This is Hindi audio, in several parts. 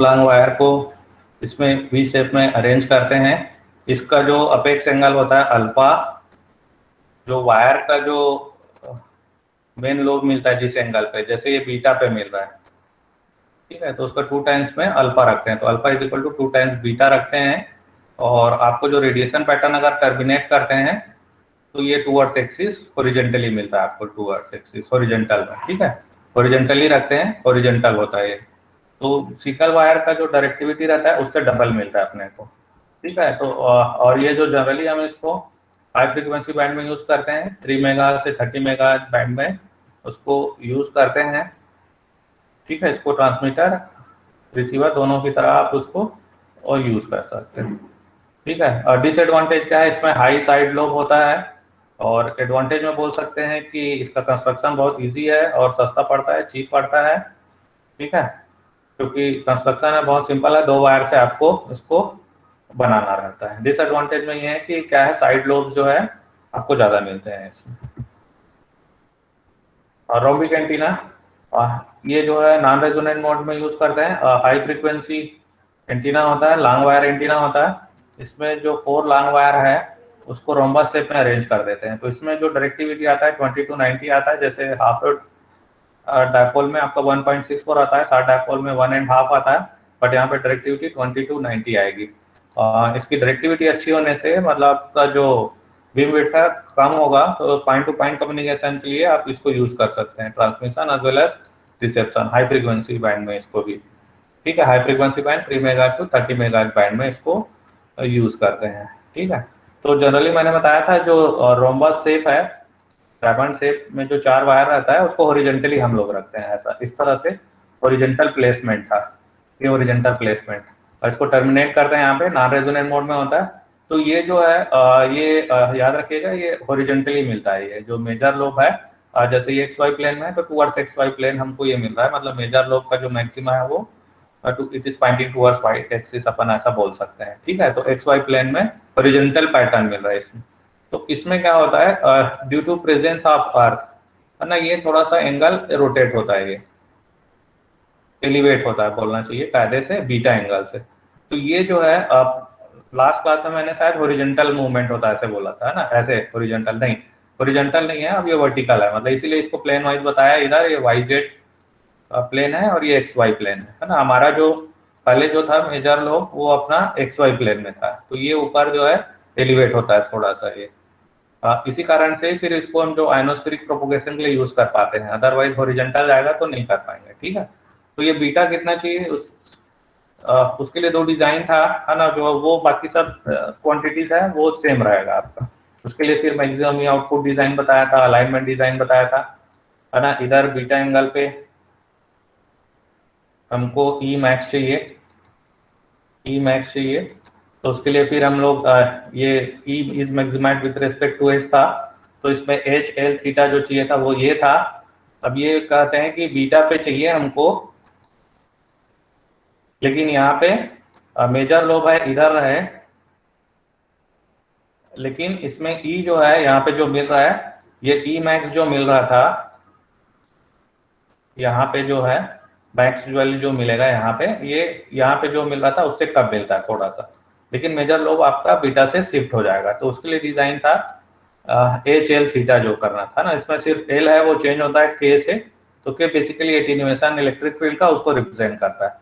लॉन्ग वायर को इसमें वी शेप में अरेंज करते हैं। इसका जो अपेक्स एंगल होता है अल्फा, जो वायर का जो मेन लोब मिलता है जिस एंगल पे, जैसे ये बीटा पे मिल रहा है, ठीक है, तो उसका 2 टाइम्स में अल्फा रखते हैं, तो alpha is equal to 2 times beta रखते हैं। और आपको जो रेडिएशन पैटर्न अगर टर्मिनेट करते हैं तो ये टूवर्ड्स एक्सिस हॉरिजॉन्टली मिलता है आपको, टूवर्ड्स एक्सिस हॉरिजॉन्टल में, ठीक है, हॉरिजॉन्टली रखते हैं, हॉरिजॉन्टल होता है ये। तो सिकल वायर का जो डायरेक्टिविटी रहता है उससे डबल मिलता है अपने को, ठीक है। तो और ये जो जनरली हम इसको हाई फ्रीक्वेंसी बैंड में यूज करते हैं, 3 मेगा से 30 मेगा बैंड में उसको यूज करते हैं, ठीक है। इसको ट्रांसमीटर रिसीवर दोनों की तरह आप उसको और यूज कर सकते हैं, ठीक है। और डिसएडवांटेज क्या है, इसमें हाई साइड लोब होता है। और एडवांटेज में बोल सकते हैं कि इसका कंस्ट्रक्शन बहुत इजी है और सस्ता पड़ता है, चीप पड़ता है, ठीक है, क्योंकि कंस्ट्रक्शन है बहुत सिंपल है, 2 वायर से आपको इसको बनाना रहता है। डिसएडवांटेज में ये है कि क्या है, साइड लोब जो है आपको ज़्यादा मिलते हैं इसमें। और रोम्बिक एंटीना, ये जो है नॉन रेजोनेंट मोड में यूज करते हैं। हाई फ्रीक्वेंसी एंटीना होता है, लॉन्ग वायर एंटीना होता है। इसमें जो 4 लॉन्ग वायर है उसको रोम्बस शेप में अरेंज कर देते हैं, तो इसमें जो डायरेक्टिविटी आता है 20 to 90 आता है। जैसे हाफ डायपोल में आपका 1.64 आता है, शार्ट डायपोल में 1.5 आता है, बट यहाँ पे डायरेक्टिविटी 20 to 90 आएगी। इसकी डायरेक्टिविटी अच्छी होने से मतलब आपका जो बीम विड्थ है कम होगा, तो पॉइंट टू पॉइंट कम्युनिकेशन के लिए आप इसको यूज कर सकते हैं, transmission as well as reception, high frequency band में इसको भी, ठीक है। High frequency band 3 mega to 30 mega band में इसको यूज करते हैं, ठीक है। तो जनरली मैंने बताया था जो रोम्बस शेप है, डायमंड शेप में जो 4 वायर रहता है उसको हॉरिजॉन्टली हम लोग रखते हैं, ऐसा इस तरह से हॉरिजॉन्टल प्लेसमेंट था, ये हॉरिजॉन्टल प्लेसमेंट। और इसको टर्मिनेट करते हैं यहाँ पे, नॉन रेजोनेंट मोड में होता है। तो ये जो है याद रखिएगा, ये हॉरिजॉन्टली मिलता है, ये जो मेजर लोब है, जैसे ये एक्स वाई प्लेन में है तो टूवर्ड्स एक्स वाई प्लेन हमको ये मिल रहा है, मतलब मेजर लोब का जो मैक्सिमा है वो it is pointing towards Y axis, अपन ऐसा बोल सकते हैं, ठीक है। तो एक्स वाई प्लेन में हॉरिजॉन्टल पैटर्न मिल रहा है इसमें। तो इसमें क्या होता है, due to presence of earth है ना, ये थोड़ा सा एंगल रोटेट होता है, ये एलिवेट होता है बोलना चाहिए कायदे से, बीटा एंगल से। तो ये जो है लास्ट क्लास में मैंने शायद हॉरिजॉन्टल मूवमेंट होता है ऐसे बोला था, है ना, ऐसे हॉरिजॉन्टल नहीं, हॉरिजॉन्टल नहीं है, अब ये वर्टिकल है, मतलब इसीलिए इसको प्लेन वाइज बताया। इधर ये वाई जेड प्लेन है और ये एक्स वाई प्लेन है ना। हमारा जो पहले जो था मेजर लोब वो अपना एक्स वाई प्लेन में था, तो ये ऊपर जो है एलिवेट होता है थोड़ा सा ये। इसी कारण से फिर इसको हम जो आयनोस्फेरिक प्रोपोगेशन के लिए यूज कर पाते हैं, अदरवाइज हॉरिजॉन्टल जाएगा तो नहीं कर पाएंगे, ठीक है। तो ये बीटा कितना चाहिए उसके लिए 2 डिजाइन था, है ना, जो वो बाकी सब क्वांटिटीज है वो सेम रहेगा आपका। उसके लिए फिर मैक्सिमम आउटपुट डिजाइन बताया था, अलाइनमेंट डिजाइन बताया था, है ना। इधर बीटा एंगल पे हमको ई मैक्स चाहिए, ई मैक्स चाहिए, तो उसके लिए फिर हम लोग ये E is maximized with respect to H था, तो इसमें एच एल थीटा जो चाहिए था वो ये था। अब ये कहते हैं कि बीटा पे चाहिए हमको, लेकिन यहाँ पे मेजर लोब है इधर है, लेकिन इसमें ई जो है यहाँ पे जो मिल रहा है, ये ई मैक्स जो मिल रहा था यहाँ पे जो है मैक्स वैल्यू जो मिलेगा यहाँ पे, ये यहाँ पे जो मिल रहा था उससे कम मिलता है थोड़ा सा, लेकिन मेजर लोब आपका बीटा से शिफ्ट हो जाएगा। तो उसके लिए डिजाइन था एच एल थीटा जो करना था ना, इसमें सिर्फ एल है वो चेंज होता है के से, तो के बेसिकली एटीन्यूएशन इलेक्ट्रिक फील्ड का उसको रिप्रेजेंट करता है।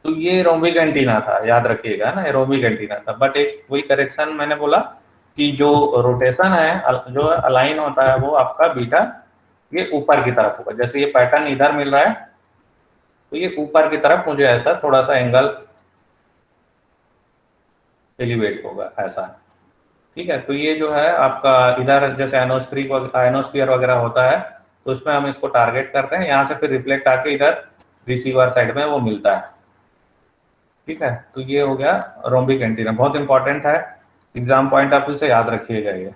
तो ये रोम्बिक एंटीना था, याद रखिएगा ना, ये रोम्बिक एंटीना था। बट एक वही करेक्शन मैंने बोला कि जो रोटेशन है जो अलाइन होता है वो आपका बीटा ये ऊपर की तरफ होगा, जैसे ये पैटर्न इधर मिल रहा है तो ये ऊपर की तरफ मुझे ऐसा थोड़ा सा एंगल एलिवेट होगा ऐसा, ठीक है। तो ये जो है आपका इधर जैसे आयनोस्फीयर वगैरह होता है तो उसमें हम इसको टारगेट करते हैं, यहाँ से फिर रिफ्लेक्ट आके इधर रिसीवर साइड में वो मिलता है, ठीक है। तो ये हो गया रोम्बिक एंटीना, बहुत इंपॉर्टेंट है, एग्जाम पॉइंट ऑफ व्यू से याद रखिएगा ये।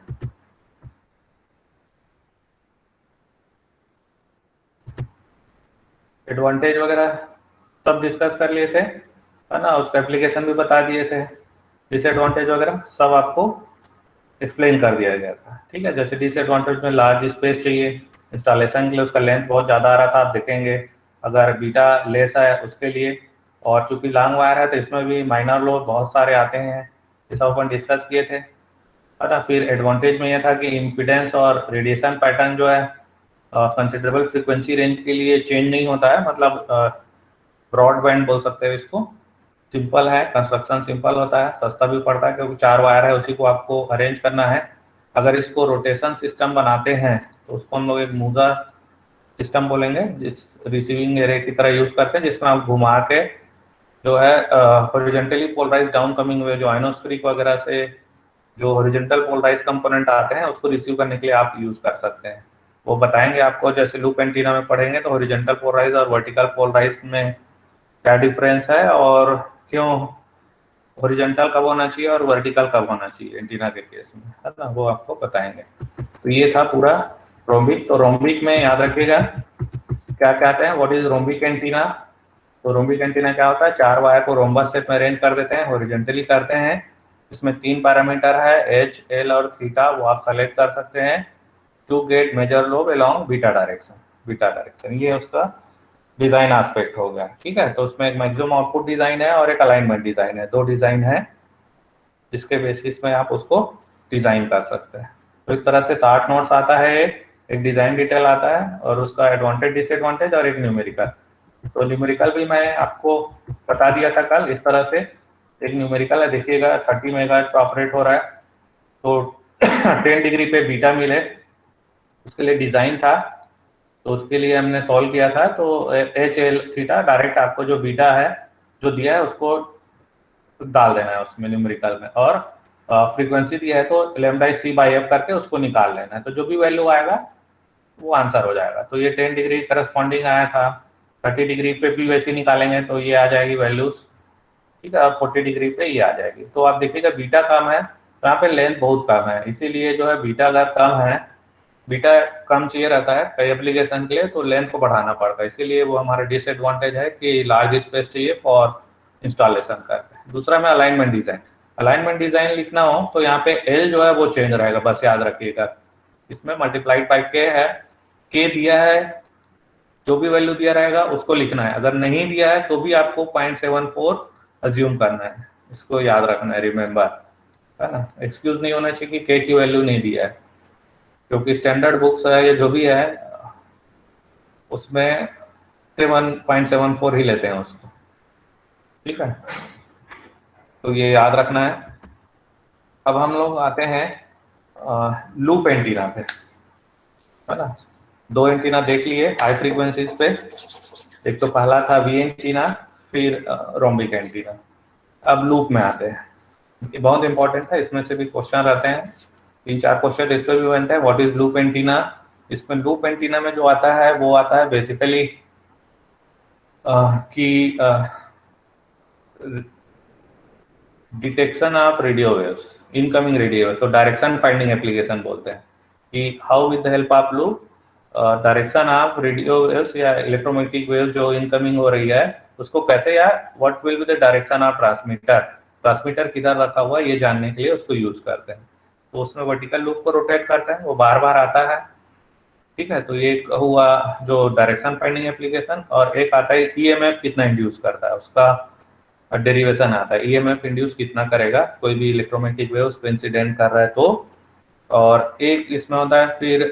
एडवांटेज वगैरह सब डिस्कस कर लिए थे, है ना, उसका एप्लीकेशन भी बता दिए थे, डिसएडवांटेज वगैरह सब आपको एक्सप्लेन कर दिया गया था, ठीक है। जैसे डिसएडवांटेज में लार्ज स्पेस चाहिए इंस्टॉलेशन के लिए, उसका लेंथ बहुत ज़्यादा आ रहा था, आप देखेंगे। अगर बीटा लेस है उसके लिए और चूंकि लॉन्ग वायर है तो इसमें भी माइनर लोब बहुत सारे आते हैं, ये सब अपन डिस्कस किए थे, है ना। फिर एडवांटेज में यह था कि इम्पीडेंस और रेडिएशन पैटर्न जो है कंसिडरेबल फ्रीक्वेंसी रेंज के लिए चेंज नहीं होता है, मतलब ब्रॉडबैंड बोल सकते हैं इसको। सिंपल है, कंस्ट्रक्शन सिंपल होता है, सस्ता भी पड़ता है क्योंकि 4 वायर है, उसी को आपको अरेंज करना है। अगर इसको रोटेशन सिस्टम बनाते हैं तो उसको हम लोग एक मूजा सिस्टम बोलेंगे, जिस रिसीविंग एरे की तरह यूज करते हैं, जिसमें आप घुमा के जो है horizontally polarise down coming wave जो आयनोस्फीरिक वगैरह से जो हॉरिजॉन्टल पोलराइज कंपोनेंट आते हैं उसको रिसीव करने के लिए आप यूज कर सकते हैं। वो बताएंगे आपको, जैसे लूप एंटीना में पढ़ेंगे तो हॉरिजॉन्टल पोलराइज और वर्टिकल पोलराइज में क्या डिफरेंस है और क्यों हॉरिजॉन्टल कब होना चाहिए और वर्टिकल कब होना चाहिए एंटीना के केस में, है ना, वो आपको बताएंगे। तो ये था पूरा रोम्बिक। तो रोम्बिक में याद रखिएगा क्या कहते हैं, व्हाट इज रोम्बिक एंटीना। तो रोम्बिक एंटीना क्या होता है, 4 वायर को रोम्बस शेप में अरेंज कर देते हैं, हॉरिजॉन्टली करते हैं। इसमें 3 पैरामीटर है, एच, एल और थीटा, वो आप सेलेक्ट कर सकते हैं to get major lobe along beta direction. Beta direction ये उसका डिजाइन एस्पेक्ट हो गया, ठीक है। तो उसमें एक मैक्सिमम आउटपुट डिजाइन है और एक अलाइनमेंट डिजाइन है, 2 डिजाइन है जिसके बेसिस में आप उसको डिजाइन कर सकते हैं। तो इस तरह से 60 नोट्स आता है, एक डिजाइन डिटेल आता है और उसका एडवांटेज डिसएडवांटेज और एक न्यूमेरिकल। तो न्यूमेरिकल भी मैं आपको बता दिया था कल, इस तरह से एक न्यूमेरिकल है, देखिएगा 30 मेगाहर्ट्ज पे ऑपरेट हो रहा है, तो 10 डिग्री पे बीटा मिले उसके लिए डिजाइन था, तो उसके लिए हमने सॉल्व किया था। तो एच एल थीटा डायरेक्ट आपको जो बीटा है जो दिया है उसको डाल देना है उसमें न्यूमेरिकल में, और फ्रीक्वेंसी दिया है तो लैम्डा सी बाई एफ करके उसको निकाल लेना है, तो जो भी वैल्यू आएगा वो आंसर हो जाएगा। तो ये 10 डिग्री करस्पॉन्डिंग आया था, 30 डिग्री पे भी वैसे निकालेंगे तो ये आ जाएगी वैल्यूज, ठीक है। अब 40 डिग्री पे ये आ जाएगी। तो आप देखिएगा बीटा कम है तो यहाँ पे लेंथ बहुत कम है, इसीलिए जो है बीटा अगर कम है, बीटा कम चाहिए रहता है कई एप्लीकेशन के लिए, तो लेंथ को बढ़ाना पड़ता है, इसीलिए वो हमारा डिसएडवांटेज है कि लार्ज स्पेस चाहिए फॉर इंस्टॉलेशन करते हैं। दूसरा में अलाइनमेंट डिजाइन। अलाइनमेंट डिजाइन लिखना हो तो यहाँ पे एल जो है वो चेंज रहेगा, बस याद रखिएगा, इसमें मल्टीप्लाइड बाई के है, के दिया है, जो भी वैल्यू दिया रहेगा उसको लिखना है, अगर नहीं दिया है तो भी आपको 0.74 अज्यूम करना है, इसको याद रखना है, रिमेंबर, है ना। एक्सक्यूज नहीं होना चाहिए कि के की वैल्यू नहीं दिया है, क्योंकि स्टैंडर्ड बुक्स है ये जो भी है उसमें 1.74 ही लेते हैं उसको, ठीक है। तो ये याद रखना है। अब हम लोग आते हैं लूप एंटीना पे, है ना। 2 एंटीना देख लिए हाई फ्रीक्वेंसीज पे, एक तो पहला था वी एंटीना, फिर रोम्बिक एंटीना। अब लूप में आते हैं, ये बहुत इंपॉर्टेंट है, इसमें से भी क्वेश्चन रहते हैं, 3-4 क्वेश्चन इससे भी बनते हैं। What is loop antenna. इसमें लूप एंटीना में जो आता है वो आता है बेसिकली कि detection of radio waves, incoming radio waves, तो डायरेक्शन फाइंडिंग एप्लीकेशन बोलते हैं कि how with the help of loop direction of radio waves या इलेक्ट्रोमैग्नेटिक वेव्स जो इनकमिंग हो रही है उसको कैसे, या what will be the direction of transmitter, transmitter किधर रखा हुआ है ये जानने के लिए उसको यूज करते हैं। तो उसमें वर्टिकल लूप को रोटेट करते हैं, वो बार बार आता है, ठीक है। तो ये हुआ जो डायरेक्शन फाइंडिंग एप्लीकेशन, और एक आता है ईएमएफ कितना इंड्यूस करता है, उसका डेरिवेशन आता है, ईएमएफ इंड्यूस कितना करेगा कोई भी इलेक्ट्रोमैग्नेटिक वेव उस पर इंसिडेंट कर रहा है तो। और एक इसमें होता है फिर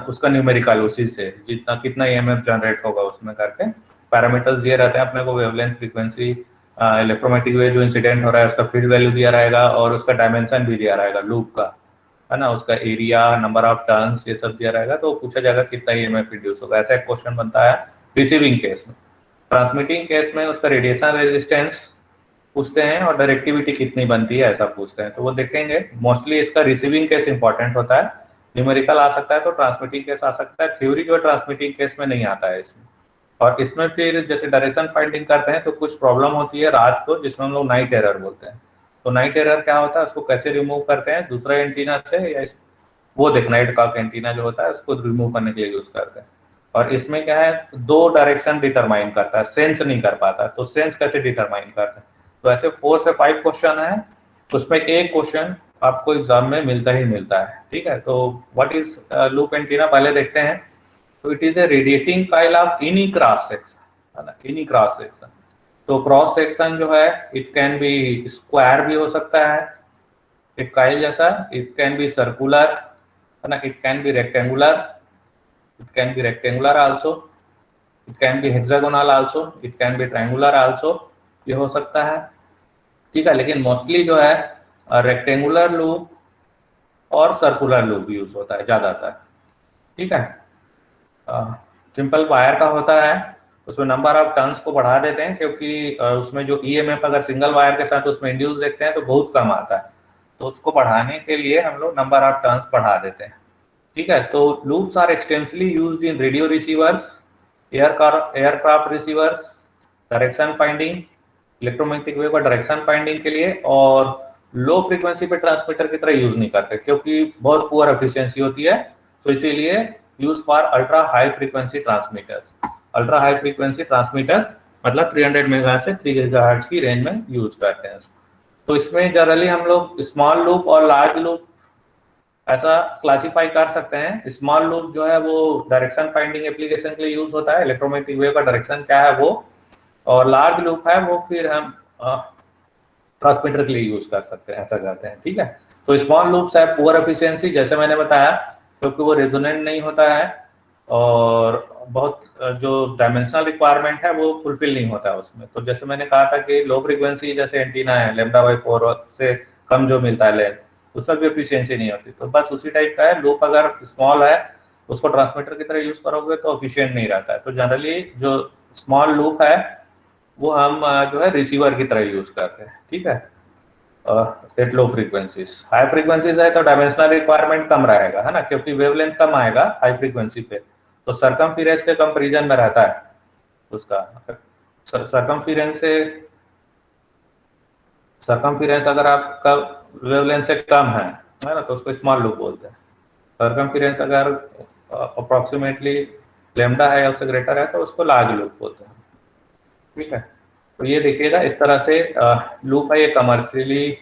उसका न्यूमेरिकल, उसी से जितना कितना ईएमएफ जनरेट होगा उसमें करके पैरामीटर्स दिए रहते हैं अपने को, वेवलेंथ, फ्रीक्वेंसी, इलेक्ट्रोमैग्नेटिक वेव जो इंसिडेंट हो रहा है उसका फील्ड वैल्यू दिया रहेगा और उसका डायमेंशन भी दिया रहेगा लूप का, है ना, उसका एरिया, नंबर ऑफ टर्न्स, ये सब दिया रहेगा। तो पूछा जाएगा कितना ईएमएफ इंड्यूस होगा, ऐसा एक क्वेश्चन बनता है रिसीविंग केस में। ट्रांसमिटिंग केस में उसका रेडिएशन रेजिस्टेंस पूछते हैं और डायरेक्टिविटी कितनी बनती है ऐसा पूछते हैं, तो वो देखेंगे। मोस्टली इसका रिसीविंग केस इंपॉर्टेंट होता है, न्यूमेरिकल आ सकता है तो ट्रांसमिटिंग केस आ सकता है, थ्योरी जो ट्रांसमिटिंग केस में नहीं आता है इसमें। और इसमें फिर जैसे डायरेक्शन फाइंडिंग करते हैं तो कुछ प्रॉब्लम होती है रात को जिसमें हम लोग नाइट एरर बोलते हैं। तो नाइट एरर क्या होता है, उसको कैसे रिमूव करते हैं, दूसरे एंटीना से, या वो देखना नाइट का एंटीना जो होता है उसको रिमूव करने के लिए यूज करते हैं। और इसमें क्या है, 2 डायरेक्शन डिटरमाइन करता है, सेंस नहीं कर पाता, तो सेंस कैसे डिटरमाइन करते हैं। तो ऐसे 4 से 5 क्वेश्चन है, उसमें एक क्वेश्चन आपको एग्जाम में मिलता ही मिलता है, ठीक है। तो व्हाट इज लूप एंटीना पहले देखते हैं। तो it is a radiating Kyle of any cross section, है ना, एनी क्रॉस सेक्शन। तो क्रॉस सेक्शन जो है इट कैन बी स्क्वायर भी हो सकता है एक काइल जैसा, इट कैन बी सर्कुलर, है ना, it can be rectangular, it can be rectangular also, it can be hexagonal also, it can be triangular also, ये हो सकता है। ठीक है, लेकिन मोस्टली जो है रेक्टेंगुलर लूप और सर्कुलर लूप यूज होता है ज्यादातर। ठीक है, सिंपल वायर का होता है, उसमें नंबर ऑफ टर्न्स को बढ़ा देते हैं क्योंकि उसमें जो ईएमएफ अगर सिंगल वायर के साथ उसमें इंड्यूस देखते हैं तो बहुत कम आता है, तो उसको बढ़ाने के लिए हम लोग नंबर ऑफ टर्न्स बढ़ा देते हैं। ठीक है, तो loops are extensively used in radio receivers, aircraft receivers, direction finding, electromagnetic wave का डायरेक्शन फाइंडिंग के लिए, और लो फ्रीक्वेंसी पे ट्रांसमीटर की तरह यूज नहीं करते क्योंकि बहुत पुअर एफिशिएंसी होती है, तो इसीलिए use for ultra high frequency transmitters. Ultra high frequency transmitters मतलब 300 मेगाहर्ट्ज से 3 गीगाहर्ट्ज की रेंज में यूज करते हैं। तो इसमें जनरली हम लोग स्मॉल लूप और लार्ज लूप ऐसा क्लासिफाई कर सकते हैं। स्मॉल लूप जो है वो डायरेक्शन फाइंडिंग एप्लीकेशन के लिए यूज होता है, इलेक्ट्रोमैग्नेटिक वेव का डायरेक्शन क्या है वो, और लार्ज लूप है वो फिर हम ट्रांसमीटर के लिए यूज कर सकते हैं, ऐसा करते हैं। ठीक है, तो स्मॉल लूप्स है पुअर एफिशिएंसी जैसे मैंने बताया क्योंकि वो रेजोनेंट नहीं होता है और बहुत जो डायमेंशनल रिक्वायरमेंट है वो फुलफिल नहीं होता है उसमें। तो जैसे मैंने कहा था कि लो फ्रीक्वेंसी जैसे एंटीना है λ/4 से कम जो मिलता है लेंथ, उसमें भी एफिशिएंसी नहीं होती, तो बस उसी टाइप का है। लूप अगर स्मॉल है उसको ट्रांसमीटर की तरह यूज करोगे तो एफिशिएंट नहीं रहता है, तो जनरली जो स्मॉल लूप है वो हम जो है रिसीवर की तरह यूज करते हैं। ठीक है, at low frequencies. High frequencies है तो डायमेंशनल रिक्वायरमेंट कम रहेगा, है ना, क्योंकि वेवलेंथ कम आएगा हाई फ्रीक्वेंसी पे, तो सरकमफेरेंस के कंपैरिजन में रहता है उसका। सरकमफेरेंस अगर आपका वेवलेंथ से कम है ना, तो उसको स्मॉल लूप बोलते हैं। सरकमफेरेंस अगर अप्रोक्सीमेटली लेमडा है या उससे ग्रेटर है तो उसको लार्ज लूप बोलते हैं। ठीक है, तो ये देखिएगा इस तरह से लूप है, ये कमर्शियली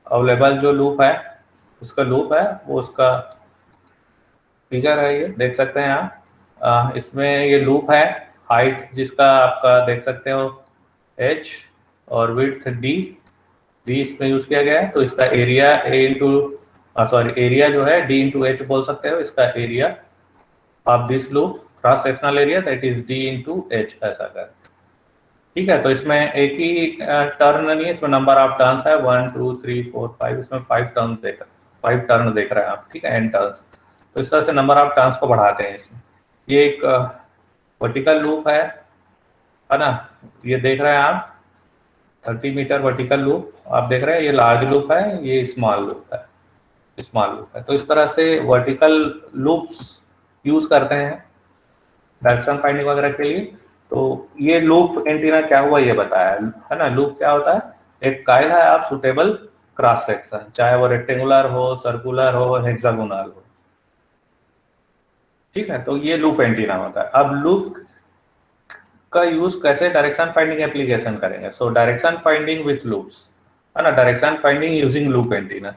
अवेलेबल जो लूप है उसका लूप है वो उसका फिगर है, ये देख सकते हैं आप। इसमें ये लूप है, हाइट जिसका आपका देख सकते हो h और विड्थ d इसमें यूज किया गया है, तो इसका एरिया एरिया जो है d इंटू एच बोल सकते हो, इसका area of this loop cross sectional area that is d into H, ऐसा कर। ठीक है, तो इसमें एक ही टर्न नहीं है, इसमें नंबर ऑफ टर्न्स है 1 2 3 4 5, इसमें 5 टर्न देख रहे हैं आप। ठीक है, एन टर्न्स, तो इस तरह से नंबर ऑफ टर्न्स को बढ़ाते हैं इसमें। ये एक वर्टिकल लूप है ना, ये देख रहे हैं आप 30 मीटर वर्टिकल लूप आप देख रहे हैं, ये लार्ज लूप है, ये स्मॉल लूप है। तो इस तरह से वर्टिकल लूप्स यूज करते हैं डायरेक्शन फाइंडिंग वगैरह के लिए। तो ये लूप एंटीना क्या हुआ ये बताया है ना। लूप क्या होता है, एक काइल है आप सुटेबल क्रॉस सेक्शन, चाहे वो रेक्टेंगुलर हो, सर्कुलर हो, हेक्सागोनल हो। ठीक है, तो ये लूप एंटीना होता है। अब लूप का यूज कैसे डायरेक्शन फाइंडिंग एप्लीकेशन करेंगे, so direction finding with loops, है ना, direction finding using loop antenna.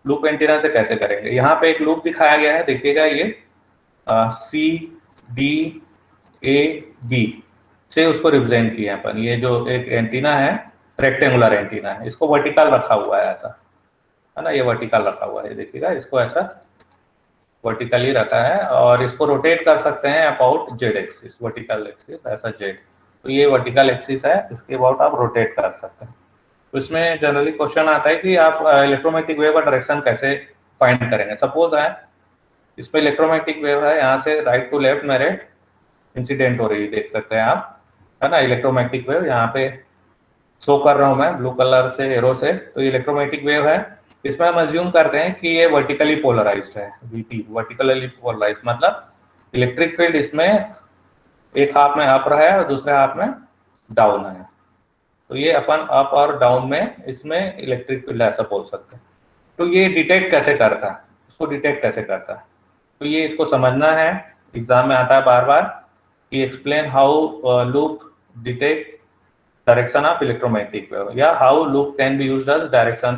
Loop antenna से कैसे करेंगे, यहाँ पे एक लूप दिखाया गया है, देखिएगा ये सी डी ए बी से उसको रिप्रेजेंट किया अपन। ये जो एक एंटीना है रेक्टेंगुलर एंटीना है, इसको वर्टिकल रखा हुआ है ऐसा, है ना, ये वर्टिकल रखा हुआ है, देखिएगा इसको ऐसा वर्टिकली रखा है, और इसको रोटेट कर सकते हैं about Z axis, vertical axis ऐसा जेड, तो ये वर्टिकल एक्सिस है, इसके अबाउट आप रोटेट कर सकते हैं। तो इसमें जनरली क्वेश्चन आता है कि आप इलेक्ट्रोमैग्नेटिक वेव का डायरेक्शन कैसे फाइंड करेंगे। सपोज है इसमें इलेक्ट्रोमैग्नेटिक वेव है, यहाँ से राइट टू लेफ्ट मेरे इंसिडेंट हो रही है, देख सकते हैं आप, है ना, इलेक्ट्रोमैग्नेटिक वेव यहाँ पे शो कर रहा हूँ मैं ब्लू कलर से एरो से, तो ये इलेक्ट्रोमैग्नेटिक वेव है। इसमें हम अज्यूम करते हैं कि ये वर्टिकली पोलराइज्ड है, VP वर्टिकली पोलराइज्ड, मतलब इलेक्ट्रिक फील्ड इसमें एक हाफ में अप है और दूसरे हाफ में डाउन है, तो ये अपन अप और डाउन में इसमें इलेक्ट्रिक फील्ड ऐसा बोल सकते हैं। तो ये डिटेक्ट कैसे करता है, इसको डिटेक्ट कैसे करता है, तो ये इसको समझना है, एग्जाम में आता है बार बार कि explain how loop detect direction of electromagnetic wave, या how loop can be used as a direction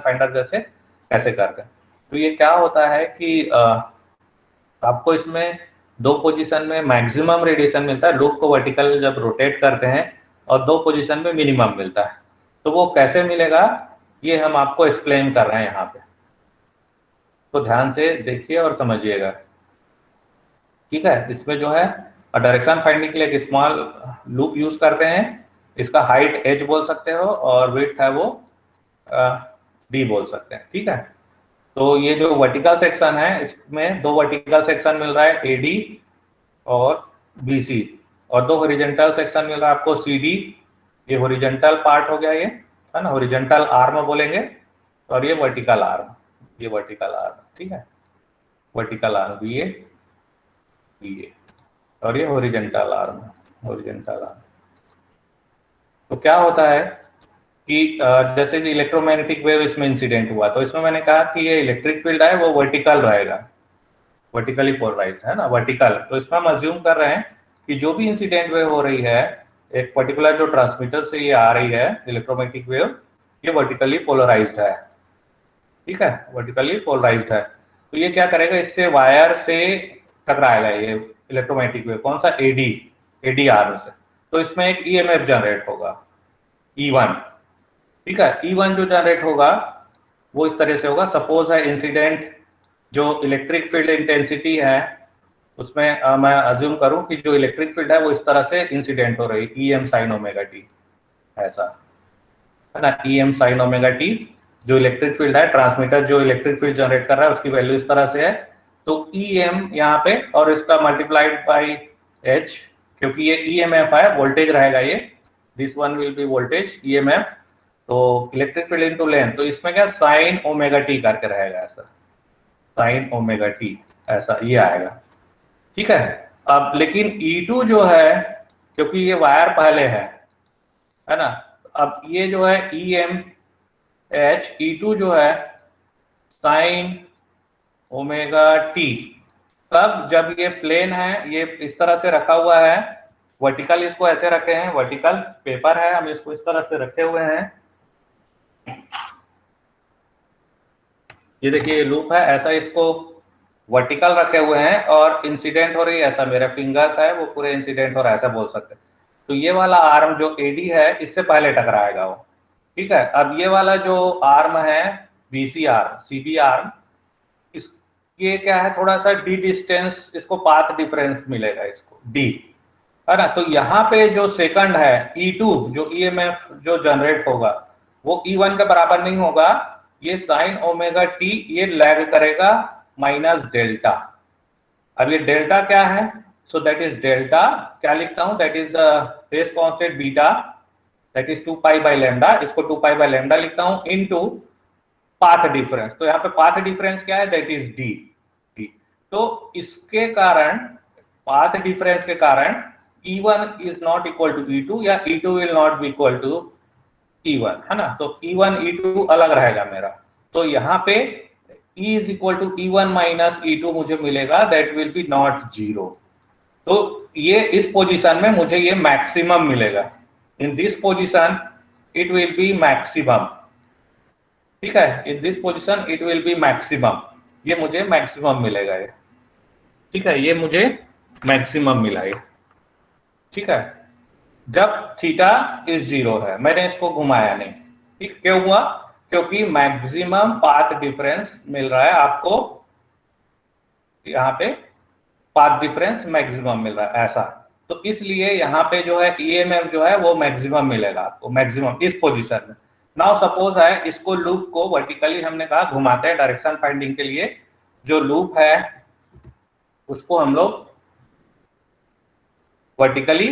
finder जैसे कैसे करते हैं। तो ये क्या होता है कि आपको इसमें दो पोजीशन में मैक्सिमम रेडिएशन मिलता है, लूप को वर्टिकल जब रोटेट करते हैं, और दो पोजीशन में मिनिमम मिलता है। तो वो कैसे मिलेगा ये हम आपको एक्सप्लेन कर रहे हैं यहाँ पे, तो ध्यान से देखिए और समझिएगा। ठीक है, इसमें जो है डायरेक्शन फाइंडिंग के लिए एक स्मॉल लूप यूज करते हैं, इसका हाइट h बोल सकते हो और विड्थ है वो d बोल सकते हैं। ठीक है, तो ये जो वर्टिकल सेक्शन है इसमें दो वर्टिकल सेक्शन मिल रहा है AD और BC, और दो हॉरिजॉन्टल सेक्शन मिल रहा है आपको CD। ये हॉरिजॉन्टल पार्ट हो गया, ये है ना, हॉरिजॉन्टल आर्म बोलेंगे, और ये वर्टिकल आर्म, ये वर्टिकल आर्म। ठीक है, वर्टिकल आर्म BA, और ये हॉरिजॉन्टल आर्म, हॉरिजॉन्टल आर्म। तो क्या होता है कि जैसे कि इलेक्ट्रोमैग्नेटिक वेव इसमें इंसिडेंट हुआ, तो इसमें मैंने कहा कि ये इलेक्ट्रिक फील्ड है वो वर्टिकल रहेगा, वर्टिकली पोलराइज है ना, वर्टिकल। तो इसमें हम अज्यूम कर रहे हैं कि जो भी इंसिडेंट वेव हो रही है एक पर्टिकुलर जो ट्रांसमीटर से ये आ रही है इलेक्ट्रोमैग्नेटिक वेव, ये वर्टिकली पोलराइज्ड है। ठीक है, वर्टिकली पोलराइज्ड है। तो ये क्या करेगा, इससे वायर से टकराएगा ये इलेक्ट्रोमैग्नेटिक वेव, कौन सा, एडी आर्म से। तो इसमें एक ईएमएफ जनरेट होगा E1। ठीक है, E1 जो जनरेट होगा वो इस तरह से होगा, सपोज है इंसिडेंट जो इलेक्ट्रिक फील्ड इंटेंसिटी है उसमें मैं अज्यूम करूं कि जो इलेक्ट्रिक फील्ड है वो इस तरह से इंसिडेंट हो रही है EM sin ओमेगा टी, ऐसा है ना, EM sin ओमेगा टी जो इलेक्ट्रिक फील्ड है, ट्रांसमीटर जो इलेक्ट्रिक फील्ड जनरेट कर रहा है उसकी वैल्यू इस तरह से है। तो EM यहाँ पे और इसका मल्टीप्लाइड बाई H, क्योंकि ये EMF है, वोल्टेज रहेगा ये, this one will be voltage EMF, तो इलेक्ट्रिक फील्ड इनटू लेंथ, तो इसमें क्या साइन ओमेगा टी करके रहेगा, ऐसा साइन ओमेगा टी, ऐसा ये आएगा। ठीक है, अब लेकिन E2 जो है, क्योंकि ये वायर पहले है ना, अब ये जो है EMH, E2 जो है साइन ओमेगा टी, तब जब ये प्लेन है, ये इस तरह से रखा हुआ है, वर्टिकल इसको ऐसे रखे हैं, वर्टिकल पेपर है, हम इसको इस तरह से रखे हुए हैं, ये देखिए ये लूप है, ऐसा इसको वर्टिकल रखे हुए हैं और इंसिडेंट हो रही है, ऐसा मेरा फिंगर्स है वो पूरे इंसिडेंट हो रहा है, ऐसा बोल सकते हैं। तो ये वाला आर्म जो AD है इससे पहले टकराएगा वो। ठीक है, अब ये वाला जो आर्म है BC आर्म, CB आर्म, ये क्या है, थोड़ा सा D डिस्टेंस, इसको पाथ डिफरेंस मिलेगा इसको D, है ना। तो यहाँ पे जो सेकंड है E2 जो EMF जो जनरेट होगा वो E1 के बराबर नहीं होगा, ये साइन ओमेगा टी ये लैग करेगा माइनस डेल्टा। अब ये डेल्टा क्या है, सो दैट इज डेल्टा, क्या लिखता हूं, that is the phase constant beta, that is 2 pi by lambda, इसको 2 पाई बाय लैम्डा लिखता हूं इनटू पाथ डिफरेंस। तो यहाँ पे पाथ डिफरेंस क्या है, दैट इज डी। तो इसके कारण, पाथ डिफरेंस के कारण E1 is not equal to E2 या E2 will not be equal to E1, है ना। तो E1 E2 अलग रहेगा मेरा, तो यहाँ पे E is equal to E1 minus E2 मुझे मिलेगा, that will be not zero. तो ये इस पोजीशन में मुझे ये मैक्सिमम मिलेगा, in this position it will be maximum. ठीक है, in this position it will be maximum, ये मुझे मैक्सिमम मिलेगा ये। ठीक है, ये मुझे मैक्सिमम मिला ये। ठीक है, जब थीटा इज जीरो है, मैंने इसको घुमाया नहीं। ठीक, क्यों हुआ, क्योंकि मैक्सिमम पाथ डिफरेंस मिल रहा है आपको, यहाँ पे पाथ डिफरेंस मैक्सिमम मिल रहा है, ऐसा। तो इसलिए यहाँ पे जो है EMF जो है वो मैक्सिमम मिलेगा आपको, मैक्सिमम इस पोजीशन में। नाउ सपोज है इसको लूप को वर्टिकली हमने कहा घुमाते हैं डायरेक्शन फाइंडिंग के लिए, जो लूप है उसको हम लोग वर्टिकली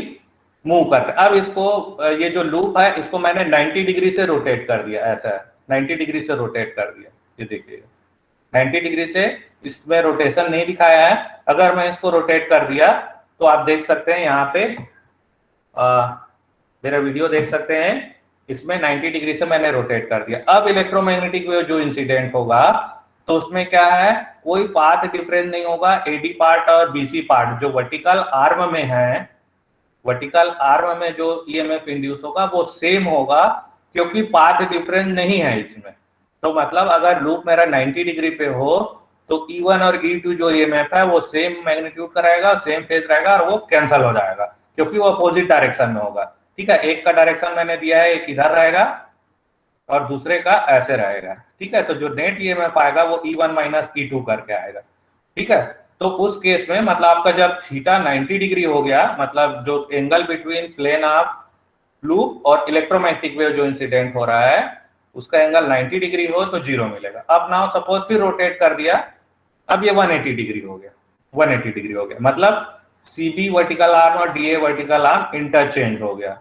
मूव करते हैं। अब इसको, ये जो लूप है इसको मैंने 90 डिग्री से रोटेट कर दिया, ऐसा है 90 डिग्री से रोटेट कर दिया, ये देखिए 90 डिग्री से, इसमें रोटेशन नहीं दिखाया है। अगर मैं इसको रोटेट कर दिया तो आप देख सकते हैं यहाँ पे मेरा वीडियो देख सकते हैं, इसमें 90 डिग्री से मैंने रोटेट कर दिया। अब इलेक्ट्रोमैग्नेटिक वेव जो इंसिडेंट होगा तो उसमें क्या है, कोई पाथ डिफरेंस नहीं होगा, AD पार्ट और BC पार्ट जो वर्टिकल आर्म में है, वर्टिकल आर्म में जो EMF इंड्यूस होगा वो सेम होगा, क्योंकि पाथ डिफरेंस नहीं है इसमें। तो मतलब अगर लूप मेरा 90 डिग्री पे हो तो E1 और E2 जो ईएमएफ है वो सेम मैग्नीट्यूड का रहेगा, सेम फेज रहेगा और वो कैंसिल हो जाएगा क्योंकि वो अपोजिट डायरेक्शन में होगा। ठीक है, एक का डायरेक्शन मैंने दिया है, एक इधर रहेगा और दूसरे का ऐसे रहेगा। ठीक है, तो जो नेट ईएमएफ आएगा वो E1 माइनस E2 करके आएगा। ठीक है, तो उस केस में मतलब आपका जब थीटा 90 डिग्री हो गया, मतलब जो angle between plane of loop और इलेक्ट्रोमैग्नेटिक वेव जो इंसिडेंट हो रहा है उसका एंगल 90 डिग्री हो तो 0 मिलेगा। अब नाउ सपोज फिर रोटेट कर दिया, अब ये 180 डिग्री हो गया, 180 डिग्री हो गया, मतलब CB वर्टिकल आर्म और DA वर्टिकल आर्म इंटरचेंज हो गया।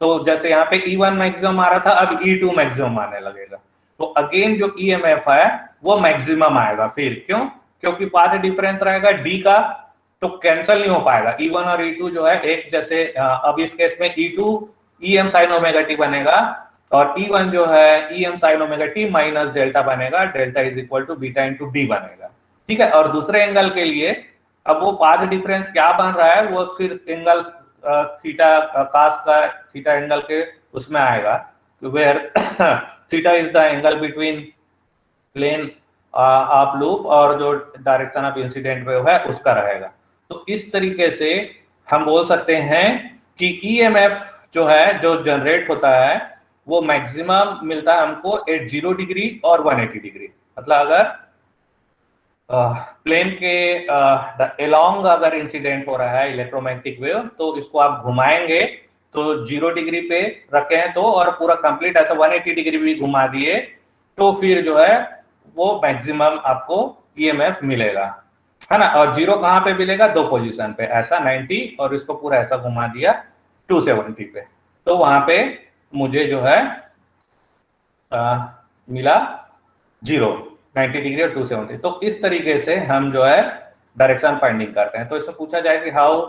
तो जैसे यहाँ पे E1 मैक्सिमम आ रहा था, अब E2 मैक्सिमम आने लगेगा। तो अगेन जो EMF है वो मैक्सिमम आएगा। फिर क्यों? क्योंकि पाथ डिफरेंस रहेगा D का, तो कैंसिल नहीं हो पाएगा। E1 और E2 जो है एक जैसे, अब इस केस में E2 EM sin omega t बनेगा और E1 जो है EM sin omega t minus delta बनेगा, delta is equal to beta into D बनेगा। ठीक है, और दूसरे एंगल के लिए अब वो पाथ डिफरेंस क्या बन रहा है, वो फिर एंगल थीटा कास का थीटा एंगल के उसमें आएगा, where theta is the angle between plane of loop और जो डायरेक्शन ऑफ इंसिडेंट वेव है उसका रहेगा। तो इस तरीके से हम बोल सकते हैं कि ईएमएफ जो है जो जनरेट होता है वो मैक्सिमम मिलता है हमको एट 0 डिग्री और 180 डिग्री। मतलब अगर प्लेन के एलोंग अगर इंसिडेंट हो रहा है इलेक्ट्रोमैग्नेटिक वेव, तो इसको आप घुमाएंगे तो 0 डिग्री पे रखें तो और पूरा कंप्लीट ऐसा 180 डिग्री भी घुमा दिए तो फिर जो है वो मैक्सिमम आपको ईएमएफ मिलेगा, है ना। और 0 कहाँ पे मिलेगा? दो पोजीशन पे, ऐसा 90 और इसको पूरा ऐसा घुमा दिया 270 पे, तो वहां पे मुझे जो है मिला 0, 90 डिग्री और 270। तो इस तरीके से हम जो है डायरेक्शन फाइंडिंग करते हैं। तो इसमें पूछा जाए कि how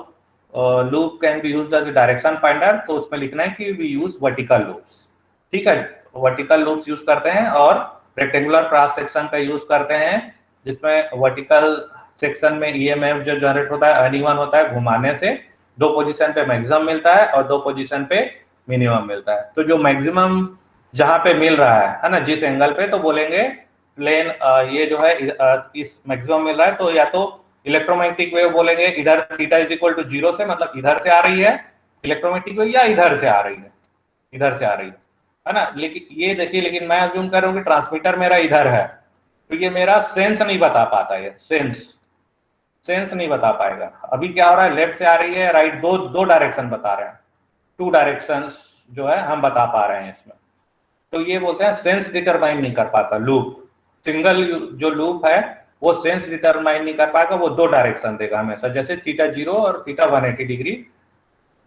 loop can be used as a direction finder, तो उसमें लिखना है कि वी यूज वर्टिकल लूप्स। ठीक है, वर्टिकल लूप्स यूज करते हैं और रेक्टेंगुलर क्रॉस सेक्शन का यूज करते हैं, जिसमें वर्टिकल सेक्शन में ईएमएफ जो जनरेट होता है अनइवन होता है, घुमाने से दो पोजीशन पे मैक्सिमम मिलता है और दो पोजीशन पे मिनिमम मिलता है। तो जो मैक्सिमम जहां पे मिल रहा है ना, जिस एंगल पे, तो बोलेंगे प्लेन ये जो है इस मैक्सिमम मिल रहा है, तो या तो इलेक्ट्रोमैग्नेटिक वेव बोलेंगे इधर थीटा इज इक्वल टू 0 से, मतलब इधर से आ रही है इलेक्ट्रोमैग्नेटिक वेव, या इधर से आ रही है, इधर से आ रही है ना। लेकिन ये देखिए, लेकिन मैं अज्यूम कर रहा हूँ कि ट्रांसमीटर मेरा इधर है, तो ये मेरा सेंस नहीं बता पाता, ये सेंस नहीं बता पाएगा। अभी क्या हो रहा है, लेफ्ट से आ रही है, राइट, दो डायरेक्शन बता रहे हैं, 2 डायरेक्शंस जो है हम बता पा रहे हैं इसमें। तो ये बोलते हैं सेंस डिटरमाइन नहीं कर पाता लूप। सिंगल जो लूप है वो सेंस डिटरमाइन नहीं कर पाएगा, वो 2 डायरेक्शन देगा हमेशा, जैसे थीटा 0 और थीटा 180 डिग्री,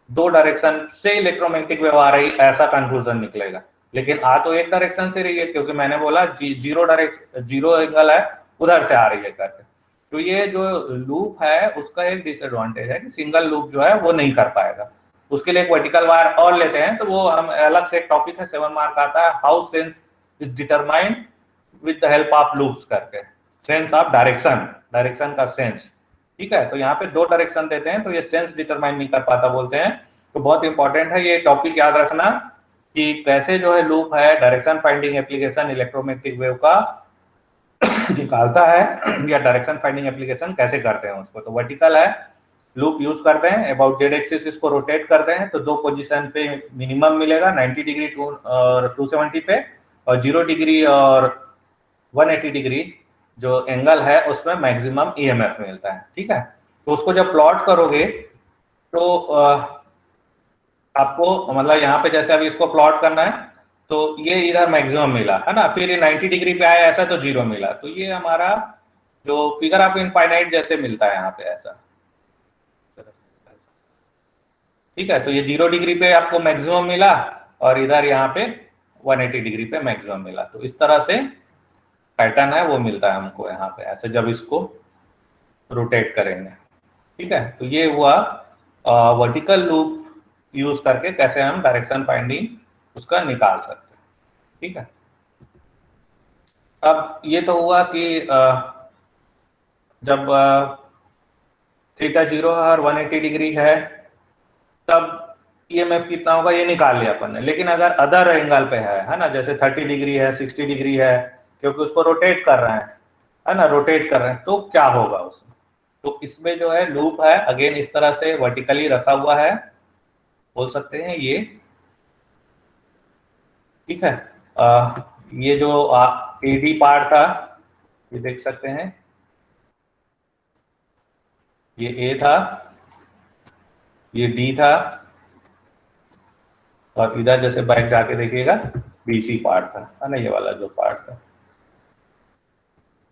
2 डायरेक्शन से इलेक्ट्रोमैग्नेटिक वेव आ रही, ऐसा कंक्लूजन निकलेगा। लेकिन आ तो एक डायरेक्शन से रही है, क्योंकि मैंने बोला 0 एंगल है, उधर से आ रही है करके। तो ये जो लूप है उसका एक डिसएडवांटेज है कि सिंगल लूप जो है वो नहीं कर पाएगा। उसके लिए एक वर्टिकल वायर और लेते हैं, तो वो हम अलग से एक टॉपिक है, 7 मार्क आता है, how sense is determined with the help of loops करके, सेंस ऑफ डायरेक्शन का सेंस। ठीक है, तो यहाँ पे 2 डायरेक्शन देते हैं, तो ये सेंस डिटरमाइन नहीं कर पाता बोलते हैं। तो बहुत इंपॉर्टेंट है ये टॉपिक याद रखना कि कैसे जो है लूप है direction finding application electromagnetic wave का निकालता है, या डायरेक्शन फाइंडिंग एप्लीकेशन कैसे करते हैं उसको। तो वर्टिकल है, लूप यूज करते हैं, अबाउट जेड एक्सिस इसको रोटेट करते हैं, तो 2 पोजीशन पे मिनिमम मिलेगा, 90 डिग्री और 270 पे, और 0 डिग्री और 180 डिग्री जो एंगल है उसमें मैक्सिमम ईएमएफ मिलता है। ठीक है, तो उसको जब प्लॉट करोगे तो आपको मतलब यहाँ पे जैसे अभी इसको प्लॉट करना है, तो ये इधर मैक्सिमम मिला है ना, फिर ये 90 डिग्री पे आया ऐसा, तो 0 मिला, तो ये हमारा जो फिगर ऑफ इनफाइनाइट जैसे मिलता है यहाँ पे ऐसा। ठीक है, तो ये 0 डिग्री पे आपको मैक्सिमम मिला और इधर यहाँ पे 180 डिग्री पे मैक्सिमम मिला। तो इस तरह से पैटर्न है वो मिलता है हमको यहाँ पे ऐसे, जब इसको रोटेट करेंगे। ठीक है, तो ये हुआ वर्टिकल लूप यूज करके कैसे हम डायरेक्शन फाइंडिंग उसका निकाल सकते हैं। ठीक है, अब ये तो हुआ कि जब थीटा 0 और 180 डिग्री है तब ईएमएफ कितना होगा ये निकाल लिया अपन ने। लेकिन अगर अदर एंगल पे है ना, जैसे 30 डिग्री है, 60 डिग्री है, क्योंकि उसको रोटेट कर रहे हैं, है ना, रोटेट कर रहे हैं, तो क्या होगा उसमें। तो इसमें जो है लूप है, अगेन इस तरह से वर्टिकली रखा हुआ है, बोल सकते हैं ये, ठीक है। ये जो एडी पार्ट था, ये देख सकते हैं, ये ए था, ये डी था, और इधर जैसे बैक जाके देखिएगा बीसी पार्ट था, है ना, ये वाला जो पार्ट था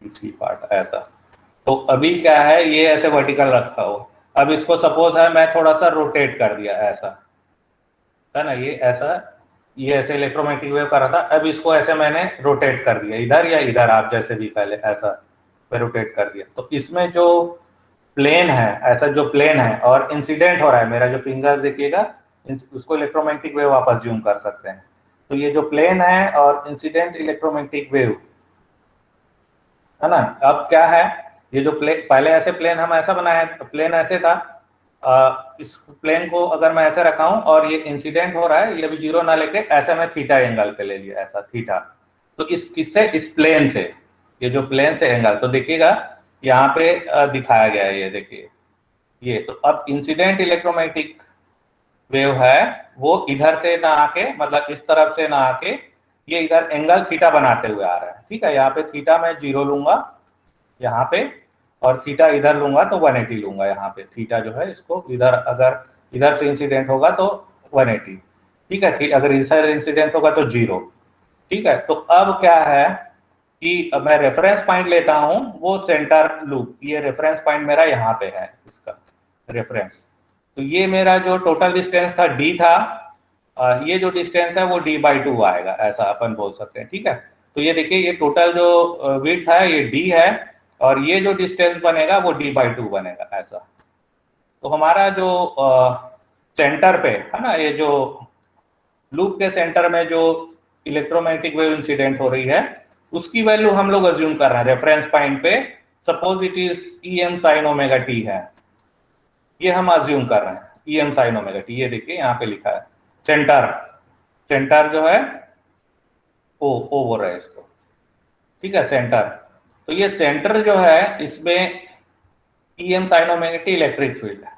बीसी पार्ट ऐसा। तो अभी क्या है, ये ऐसे वर्टिकल रखा हो, अब इसको सपोज है मैं थोड़ा सा रोटेट कर दिया ऐसा, है ना, ये ऐसा, ये ऐसे इलेक्ट्रोमैग्नेटिक वेव कर रहा था, अब इसको ऐसे मैंने रोटेट कर दिया इधर या इधर, आप जैसे भी पहले ऐसा मैं रोटेट कर दिया, तो इसमें जो प्लेन है, ऐसा जो प्लेन है और इंसिडेंट हो रहा है, मेरा जो फिंगर देखिएगा उसको इलेक्ट्रोमैग्नेटिक वेव आप अज्यूम कर सकते हैं। तो ये जो प्लेन है और इंसिडेंट इलेक्ट्रोमैग्नेटिक वेव, है ना, अब क्या है, ये जो प्लेन, पहले ऐसे प्लेन हम ऐसा बनाया, तो प्लेन ऐसे था, इस प्लेन को अगर मैं ऐसे रखा हूं और ये इंसिडेंट हो रहा है, ये भी जीरो ना लेके ऐसे मैं थीटा एंगल पे ले लिया, ऐसा थीटा, तो इस किससे, इस प्लेन से, ये जो प्लेन से एंगल, तो देखिएगा यहाँ पे दिखाया गया है, ये देखिए ये, तो अब इंसिडेंट इलेक्ट्रोमैग्नेटिक वेव है वो इधर से ना आके, मतलब इस तरफ से ना आके, ये इधर एंगल थीटा बनाते हुए आ रहा है, ठीक है। यहाँ पे थीटा मैं 0 लूंगा यहाँ पे, और थीटा इधर लूंगा तो 180 लूंगा यहाँ पे, थीटा जो है इसको इधर, अगर इधर से इंसिडेंट होगा तो 180, ठीक है, अगर इधर इंसिडेंट होगा तो 0, ठीक है। तो अब क्या है कि अब मैं रेफरेंस पॉइंट लेता हूं, वो सेंटर लूप, ये रेफरेंस पॉइंट मेरा यहाँ पे है, इसका रेफरेंस, तो ये मेरा जो टोटल डिस्टेंस था d था, ये जो डिस्टेंस है वो d/2 आएगा, ऐसा अपन बोल सकते हैं, ठीक है। तो ये देखिए, ये टोटल जो विड्थ है ये d है, और ये जो डिस्टेंस बनेगा वो d/2 बनेगा, ऐसा। तो हमारा जो सेंटर पे है ना, ये जो लूप के सेंटर में जो इलेक्ट्रोमैग्नेटिक वेव इंसिडेंट हो रही है, उसकी वैल्यू हम लोग अज्यूम कर रहे हैं रेफरेंस पॉइंट पे, suppose it is em sin omega t है, ये हम अज्यूम कर रहे हैं em sin ओमेगा t, ये देखिए यहाँ पे लिखा है सेंटर, सेंटर जो है ओ बोल रहा है इसको, ठीक है, सेंटर। तो ये सेंटर जो है, इसमें em sin omega t electric field है,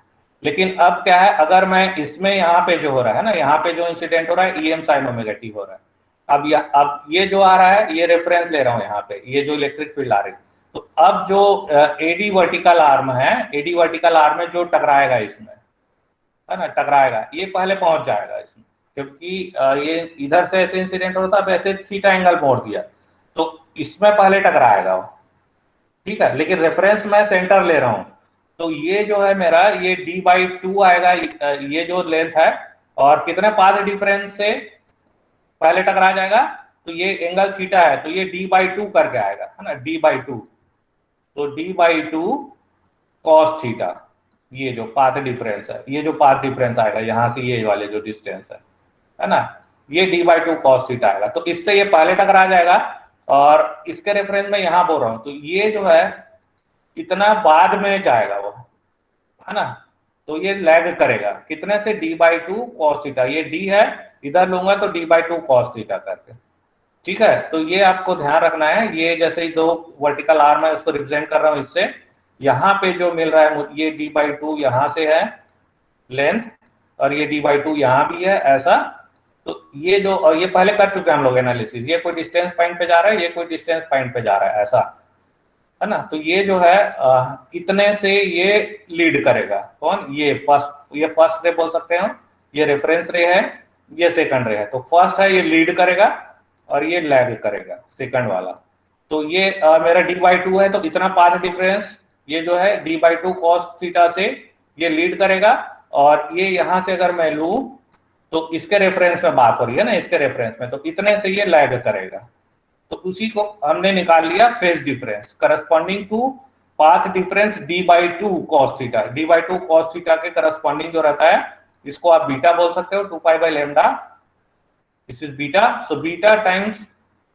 लेकिन अब क्या है, अगर मैं इसमें यहाँ पे जो हो रहा है ना, यहाँ पे जो इंसिडेंट हो रहा है em sin ओमेगा t हो रहा है, अब ये जो आ रहा है, ये रेफरेंस ले रहा हूँ यहाँ पे, ये जो इलेक्ट्रिक फील्ड आ रही है, तो अब जो एडी वर्टिकल आर्म है, एडी वर्टिकल आर्म में जो टकराएगा इसमें, है ना, टकराएगा, ये पहले पहुंच जाएगा इसमें, क्योंकि ये इधर से ऐसे इंसिडेंट होता है, ऐसे थीटा एंगल मोड़ दिया, तो इसमें पहले टकराएगा वो, ठीक है, लेकिन रेफरेंस मैं सेंटर ले रहा हूँ, तो ये जो है मेरा, ये d/2 आएगा, ये जो लेंथ है, और कितने पाथ डिफरेंस से पहले टकरा जाएगा, तो ये एंगल थीटा है, तो ये d/2 करके आएगा, है ना, d/2, तो d/2 cos थीटा, ये जो पाथ डिफरेंस है, ये जो पाथ डिफरेंस आएगा यहाँ से ये वाले जो डिस्टेंस है ना, ये d/2 cos थीटा आएगा, तो इससे ये पहले टकरा जाएगा, और इसके रेफरेंस में यहाँ बोल रहा हूँ, तो ये जो है इतना बाद में जाएगा वो, है ना, तो ये लैग करेगा कितने से, d/2 cos थीटा, ये d है, इधर लूंगा तो d/2 cos थीटा करके, ठीक है। तो ये आपको ध्यान रखना है, ये जैसे ही दो वर्टिकल आर्म है उसको रिप्रेजेंट कर रहा हूँ इससे, यहाँ पे जो मिल रहा है ये d/2 यहाँ से है लेंथ, और ये d/2 यहाँ भी है, ऐसा। तो ये जो, और ये पहले कर चुके हैं हम लोग एनालिसिस, ये कोई डिस्टेंस पॉइंट पे जा रहा है, ये कोई डिस्टेंस पॉइंट पे जा रहा है, ऐसा, है ना। तो ये जो है इतने से ये लीड करेगा, कौन, ये फर्स्ट रे बोल सकते हैं, ये रेफरेंस रे है, ये सेकंड रे है, तो फर्स्ट है ये लीड करेगा और ये लैग करेगा सेकंड वाला, तो ये मेरा d/2 है, तो इतना पाथ डिफरेंस ये जो है d/2 cos थीटा से ये लीड करेगा, और ये यहां से अगर मैं लूं तो इसके रेफरेंस में बात हो रही है ना, इसके रेफरेंस में, तो इतने से ये लैग करेगा, तो उसी को हमने निकाल लिया phase difference corresponding to path difference d/2 cos theta, d/2 cos theta के करस्पॉन्डिंग जो रहता है, इसको आप बीटा बोल सकते हो, 2 pi by lambda, this is beta, so beta times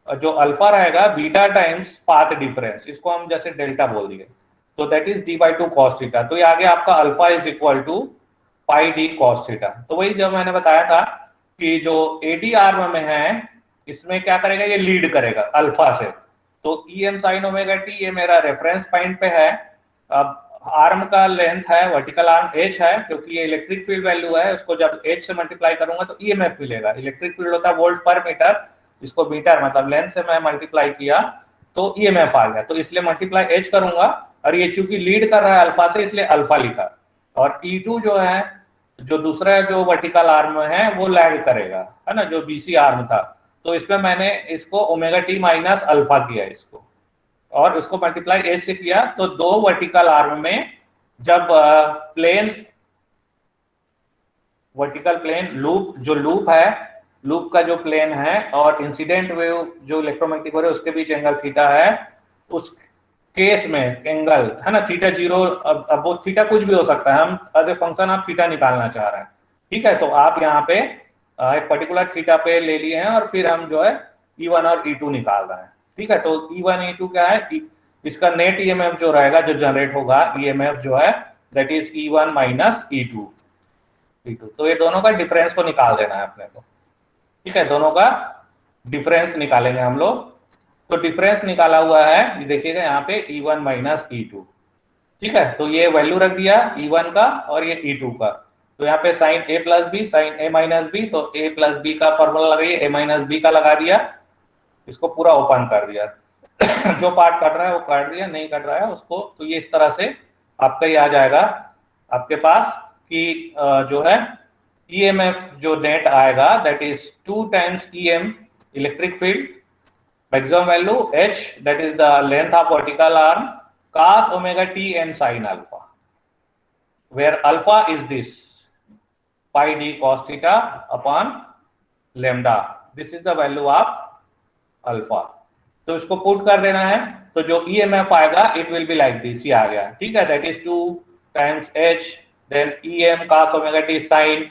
जो अल्फा रहेगा, बीटा टाइम्स पाथ डिफरेंस, इसको हम जैसे डेल्टा बोल दिए, तो that is d/2 cos theta, तो ये आगे आपका alpha is equal to pi d cos theta. तो वही जब मैंने बताया था कि जो एडी आर्म में है, इसमें क्या करेगा, ये लीड करेगा अल्फा से, तो E M sine omega T ये मेरा रेफरेंस पॉइंट पे है। अब आर्म का लेंथ है, वर्टिकल आर्म एच है, क्योंकि ये इलेक्ट्रिक फील्ड वैल्यू है, उसको जब एच से मल्टीप्लाई करूंगा तो ईएमएफ मिलेगा। इलेक्ट्रिक फील्ड होता है वोल्ट पर मीटर, इसको मीटर मतलब लेंथ से मैं मल्टीप्लाई किया तो ईएमएफ आ गया, तो इसलिए मल्टीप्लाई एच करूंगा, और ये चूंकि लीड कर रहा है अल्फा से इसलिए अल्फा लिखा। और E2 जो है, जो दूसरा जो वर्टिकल आर्म है वो लैग करेगा, है ना, जो बीसी आर्म था, तो इसमें मैंने इसको ओमेगा टी माइनस अल्फा किया इसको, और उसको मल्टीप्लाई एच से किया, तो दो वर्टिकल आर्म में जब प्लेन वर्टिकल प्लेन लूप, जो लूप है, लूप का जो प्लेन है और इंसिडेंट वेव जो इलेक्ट्रोमैग्नेटिक हो रहे है उसके बीच एंगल थीटा है, उस केस में एंगल है ना थीटा जीरो, अब वो थीटा कुछ भी हो सकता है, हम एज ए फंक्शन आप थीटा निकालना चाह रहे हैं, ठीक है, तो आप यहाँ पे एक पर्टिकुलर थीटा पे ले लिए हैं और फिर हम जो है E1 और E2 निकाल रहे हैं, ठीक है। तो E1 E2 क्या है, इसका नेट ईएमएफ जो रहेगा, जो जनरेट होगा ईएमएफ जो है that is E1 minus E2, तो ये दोनों का डिफरेंस को निकाल देना है अपने को, ठीक है, दोनों का डिफरेंस निकालेंगे हम लोग। तो डिफरेंस निकाला हुआ है, ये देखिएगा यहाँ पे E1 माइनस E2, ठीक है, तो ये वैल्यू रख दिया E1 का और ये E2 का, तो यहाँ पे sine A plus B sine A minus B, तो A प्लस बी का फॉर्मूला लगाइए, A माइनस बी का लगा दिया, इसको पूरा ओपन कर दिया जो पार्ट कट रहा है वो काट दिया, नहीं कट रहा है उसको, तो ये इस तरह से आपका ये आ जाएगा आपके पास कि जो है ईएमएफ जो नेट आएगा that is 2 times EM electric field, maximum value h that is the length of vertical arm cos omega t and sin alpha, where alpha is this pi d cos theta upon lambda, this is the value of alpha। तो इसको पुट कर देना है, तो जो EMF आएगा it will be like this, ये आ गया, ठीक है, that is 2 times h then EM cos omega t sin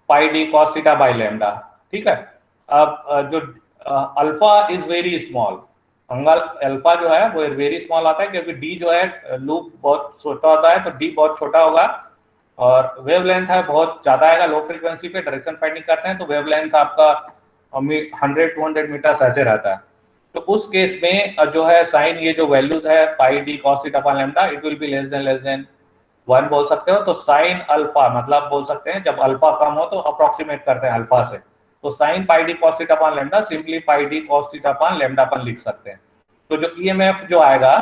pi d cos theta by lambda, ठीक है। अब जो alpha is very small, alpha जो है वो वेरी स्मॉल आता है, क्योंकि डी जो है लूप बहुत छोटा होता है, तो डी बहुत छोटा होगा, और वेवलेंथ है बहुत ज्यादा आएगा, लो फ्रीक्वेंसी पे डायरेक्शन फाइंडिंग करते हैं तो वेवलेंथ आपका 100-200 मीटर ऐसे रहता है। तो उस केस में जो है साइन ये जो वैल्यूज है pi D cos theta upon lambda, it will be less than 1 बोल सकते हो। तो साइन अल्फा मतलब बोल सकते हैं जब अल्फा कम हो तो अप्रोक्सीमेट करते हैं अल्फा से, तो sine pi D cos theta upon lambda simply pi D cos theta upon lambda अपन लिख सकते हैं। तो जो ईएमएफ जो आएगा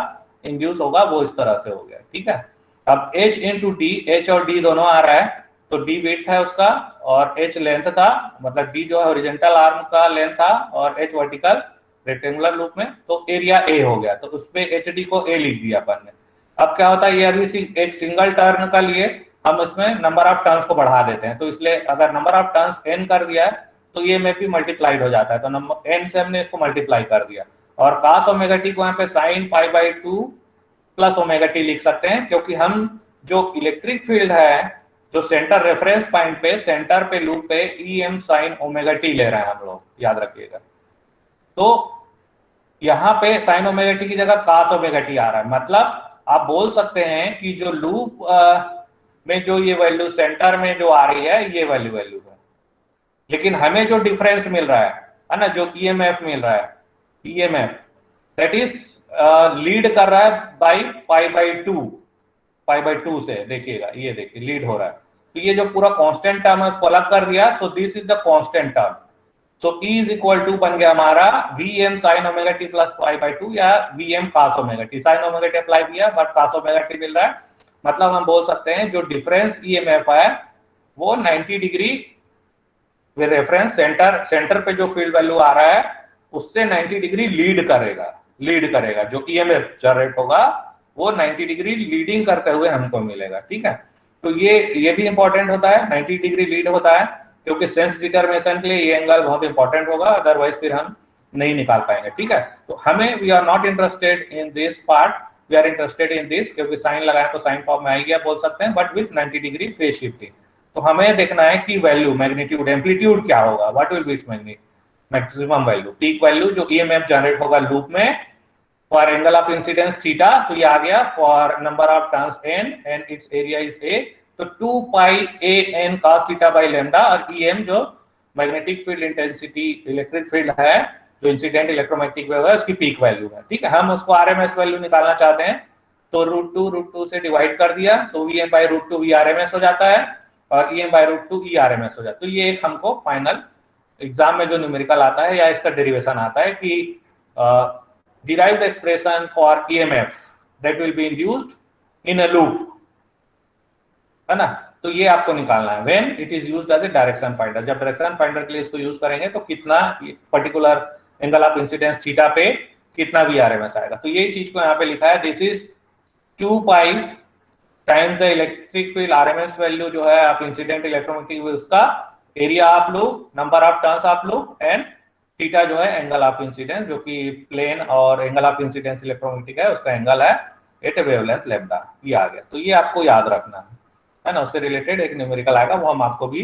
इंड्यूस होगा वो इस तरह से हो गया, ठीक है। अब h इंटू डी, h और d दोनों आ रहा है, तो d विड्थ है उसका और h लेंथ था, मतलब d जो है हॉरिजॉन्टल आर्म का लेंथ था और h वर्टिकल रेक्टेंगुलर लूप में, तो एरिया a हो गया, तो उस पे hd को a लिख दिया अपन ने। अब क्या होता है, ये अभी एक सिंगल टर्न का लिए हम इसमें नंबर ऑफ टर्न्स को बढ़ा देते हैं, तो इसलिए अगर नंबर ऑफ टर्न्स n कर दिया है तो ये में भी मल्टीप्लाइड हो जाता है, तो नंबर n से हमने इसको मल्टीप्लाई कर दिया, और cos ओमेगा टी को यहाँ पे sin pi by 2 plus omega T लिख सकते हैं, क्योंकि हम जो इलेक्ट्रिक फील्ड है जो सेंटर रेफरेंस पॉइंट पे सेंटर पे लूप पे em sin ओमेगा टी ले रहे हैं हम लोग, याद रखिएगा। तो यहाँ पे sin ओमेगा टी की जगह cos ओमेगा टी आ रहा है, मतलब आप बोल सकते हैं कि जो लूप में जो ये वैल्यू सेंटर में जो आ रही है ये वैल्यू है, लेकिन हमें जो डिफरेंस मिल रहा है ना, जो ईएमएफ मिल रहा है, ईएमएफ दैट इज लीड कर रहा है बाई पाई बाई 2 से, देखिएगा ये देखिए लीड हो रहा है, तो ये जो पूरा कांस्टेंट टर्म है उसको अलग कर दिया, so this is the constant term, so E is equal to बन गया हमारा Vm sin omega T plus pi by 2 या Vm cos omega T, sin omega T apply किया बट cos ओमेगा टी मिल रहा है, मतलब हम बोल सकते हैं जो डिफरेंस ईएमएफ है वो 90 डिग्री वे रेफरेंस सेंटर पे जो फील्ड वैल्यू आ रहा है उससे 90 डिग्री लीड करेगा, जो ईएमएफ जनरेट होगा वो 90 डिग्री लीडिंग करते हुए हमको मिलेगा, ठीक है। तो ये भी इंपॉर्टेंट होता है, 90 डिग्री लीड होता है, क्योंकि सेंस डिटरमिनेशन के लिए ये एंगल बहुत इंपॉर्टेंट होगा, अदरवाइज फिर हम नहीं निकाल पाएंगे, ठीक है। तो हमें we are not interested in this part, we are interested in this, क्योंकि साइन लगाए तो साइन फॉर्म में आ गया बोल सकते हैं, but with 90 degree phase shifting. तो हमें देखना है कि वैल्यू मैग्नीट्यूड एम्पलीट्यूड क्या होगा, what will be its maximum value, peak value जो ईएमएफ जनरेट होगा लूप में for angle of incidence theta, तो ये आ गया for number of turns n and it's area is a, तो 2 पाई a n cos theta by lambda, और em जो magnetic field intensity electric field है जो इंसिडेंट इलेक्ट्रोमैग्नेटिक वेव है उसकी पीक वैल्यू है। ठीक है, हम उसको आरएमएस वैल्यू निकालना चाहते हैं तो √2 से डिवाइड कर दिया तो Vm/√2 Vrms हो जाता है और Em/√2 Erms हो जाता है। तो ये एक हमको फाइनल एग्जाम में जो न्यूमेरिकल आता है या इसका डेरिवेशन आता है कि derive the expression for EMF that will be induced in a loop, है ना। तो ये आपको निकालना है when it is used as a direction finder. जब डायरेक्शन फाइंडर के लिए इसको यूज करेंगे तो कितना particular angle of incidence theta पे कितना Vrms आएगा। तो ये चीज को यहाँ पे लिखा है, this is 2 pi times the electric field RMS value जो है आप इंसिडेंट इलेक्ट्रोमैग्नेटिक वेव्स का area of loop, number of turns of loop and theta जो है एंगल ऑफ इंसिडेंस, जो कि प्लेन और एंगल ऑफ इंसिडेंस इलेक्ट्रोमैग्नेटिक है उसका एंगल है एट वेवलेंथ लैम्डा। ये आ गया, तो ये आपको याद रखना है ना। उससे रिलेटेड एक न्यूमेरिकल आएगा वो हम आपको भी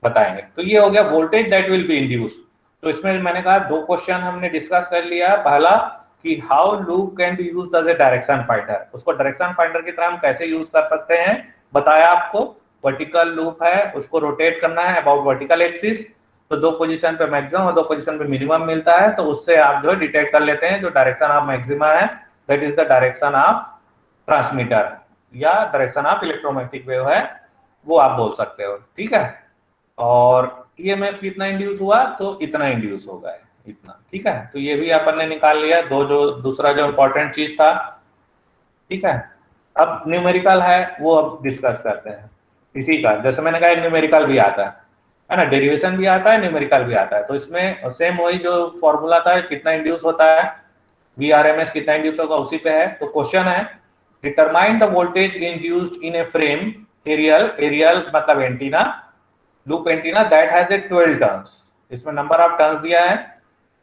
बताएंगे। तो ये हो गया voltage that will be induced. तो इसमें मैंने कहा 2 क्वेश्चन हमने डिस्कस कर लिया। पहला कि how loop can be used as a direction finder, उसको डायरेक्शन फाइंडर की तरह हम कैसे यूज कर सकते हैं बताया आपको। वर्टिकल लूप है उसको रोटेट करना है अबाउट वर्टिकल एक्सिस, तो 2 पोजीशन पे मैक्सिमम और 2 पोजीशन पे मिनिमम मिलता है, तो उससे आप जो डिटेक्ट कर लेते हैं जो डायरेक्शन ऑफ मैक्सिमा है that is the direction of transmitter या डायरेक्शन ऑफ इलेक्ट्रोमैग्नेटिक वेव है वो आप बोल सकते हो। ठीक है, और EMF कितना इंड्यूस हुआ तो इतना इंड्यूस होगा इतना। ठीक है, तो ये भी अपन ने निकाल लिया दूसरा जो इम्पोर्टेंट चीज था। ठीक है, अब न्यूमेरिकल है वो अब डिस्कस करते हैं इसी का। जैसे मैंने कहा न्यूमेरिकल भी आता है ना, डेरिवेशन भी आता है न्यूमेरिकल भी आता है। तो इसमें सेम वही जो फॉर्मूला था कितना इंड्यूस होता है Vrms कितना इंड्यूस होगा उसी पे है। तो क्वेश्चन है determine the voltage induced in a frame aerial मतलब antenna loop antenna that has a 12 turns. इसमें नंबर ऑफ टर्न्स दिया है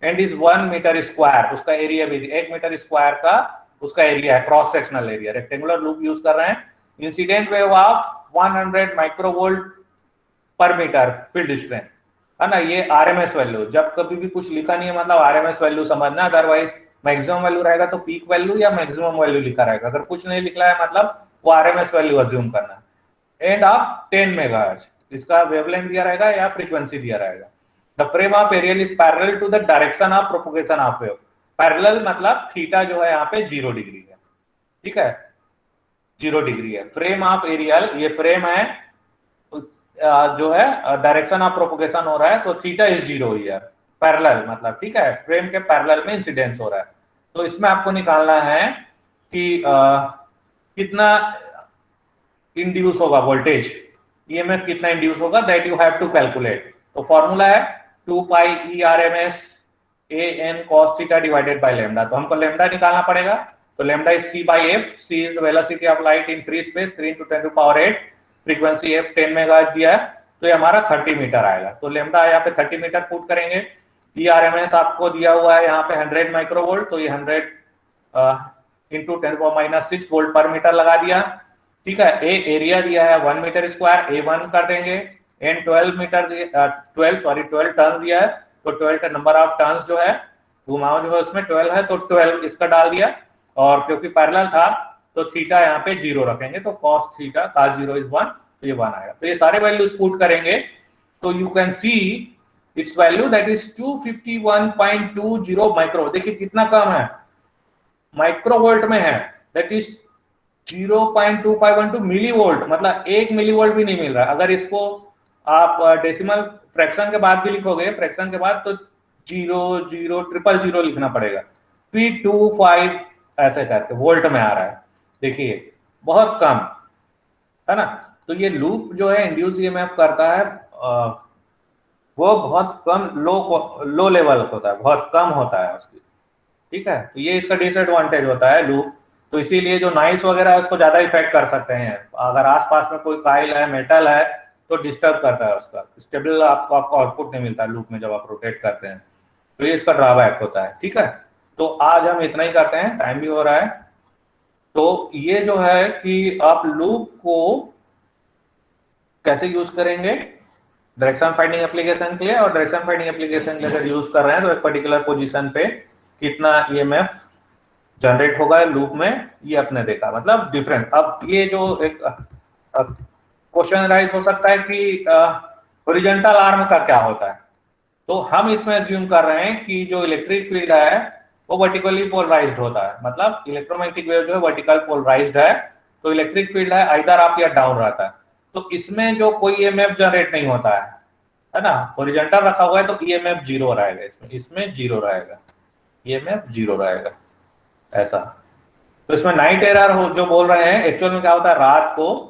एंड इज 1 मीटर स्क्वायर, उसका एरिया भी 1 मीटर स्क्वायर का उसका एरिया है, cross sectional area. Rectangular loop use कर रहे हैं। Incident wave of 100 microvolt per metre field strength, है ना। ये आरएमएस वैल्यू, जब कभी भी कुछ लिखा नहीं है मतलब आरएमएस वैल्यू समझना, अदरवाइज मैक्सिमम वैल्यू रहेगा तो पीक वैल्यू या मैक्सिमम वैल्यू लिखा रहेगा। अगर कुछ नहीं लिखा है मतलब वो आरएमएस वैल्यू अज्यूम करना। एंड ऑफ 10 मेगाहर्ट्ज इसका वेवलेंथ दिया रहेगा या फ्रीक्वेंसी दिया रहेगा। The frame of aerial is parallel to the direction of propagation of wave. Parallel मतलब थीटा जो है यहाँ पे 0 डिग्री है। ठीक है, 0 डिग्री है। फ्रेम ऑफ एरियल, ये फ्रेम है जो है डायरेक्शन ऑफ प्रोपगेशन हो रहा है तो थीटा इज 0 हियर, पैरेलल मतलब। ठीक है, फ्रेम के पैरेलल में इंसिडेंस हो रहा है। तो इसमें आपको निकालना है कि कितना इंड्यूस होगा वोल्टेज, EMF कितना इंड्यूस होगा, that you have to calculate. तो फॉर्मूला है 2 pi ERMS AN cos theta divided by lambda. तो हमको लैम्डा निकालना पड़ेगा। तो lambda is c/f, c is the velocity of light in free space, 3 × 10⁸, frequency f 10 megahertz दिया है तो ये हमारा 30 मीटर आएगा। तो लैम्डा यहाँ पे 30 मीटर पुट करेंगे। ERMS आपको दिया हुआ है यहाँ पे 100 माइक्रोवोल्ट, तो ये 100 इन टू 10⁻⁶ वोल्ट पर मीटर लगा दिया। ठीक है, ए एरिया दिया है 1 मीटर स्क्वायर, A1 कर देंगे। एंड 12 टर्न दिया है तो 12 का नंबर ऑफ टर्न्स जो है घुमाव जो है उसमें 12 है तो 12 इसका डाल दिया। और क्योंकि पैरेलल था तो थीटा यहाँ पे 0 रखेंगे तो cos थीटा cos 0 इज 1, तो ये 1 आएगा। तो ये सारे वैल्यूज पुट करेंगे तो you can see it's value that is 251.20 micro. देखिए कितना कम है, माइक्रोवोल्ट में है, दैट इज 0.2512 मिलीवोल्ट, मतलब 1 मिलीवोल्ट भी नहीं मिल रहा। अगर इसको आप डेसिमल फ्रैक्शन के बाद भी लिखोगे, फ्रैक्शन के बाद तो 0.00000 लिखना पड़ेगा, 325 ऐसे करके वोल्ट में आ रहा है। देखिए बहुत कम है ना। तो ये लूप जो है इंड्यूस EMF करता है वो बहुत कम लो लेवल होता है, बहुत कम होता है उसकी। ठीक है, तो ये इसका डिसएडवांटेज होता है लूप। तो इसीलिए जो नॉइस वगैरह है उसको ज्यादा इफेक्ट कर सकते हैं। अगर आसपास में कोई काइल है, मेटल है तो डिस्टर्ब करता है, उसका स्टेबल आपको आउटपुट नहीं मिलता लूप में जब आप रोटेट करते हैं। तो ये इसका ड्रॉबैक होता है। ठीक है, तो आज हम इतना ही करते हैं, टाइम भी हो रहा है। तो ये जो है कि आप लूप को कैसे यूज करेंगे डायरेक्शन फाइंडिंग एप्लीकेशन के लिए, और डायरेक्शन फाइंडिंग एप्लीकेशन के लिए अगर यूज कर रहे हैं तो एक पर्टिकुलर पोजीशन पे कितना EMF जनरेट होगा लूप में, ये अपने देखा मतलब डिफरेंट। अब ये जो एक क्वेश्चन राइज हो सकता है कि हॉरिजॉन्टल आर्म का क्या होता है। तो हम इसमें अज्यूम कर रहे हैं कि जो इलेक्ट्रिक फील्ड है वो वर्टिकली पोलराइज्ड होता है, मतलब इलेक्ट्रोमैग्नेटिक वेव जो है वर्टिकल पोलराइज्ड है, तो इलेक्ट्रिक फील्ड है आइदर अप या डाउन रहता है। तो इसमें जो कोई ईएमएफ जनरेट नहीं होता है ना, हॉरिजॉन्टल रखा हुआ है तो ईएमएफ जीरो रहेगा, इसमें जीरो रहेगा, ईएमएफ जीरो रहेगा ऐसा। तो इसमें नाइट एरर हो जो बोल रहे हैं, एक्चुअल में क्या होता है, रात को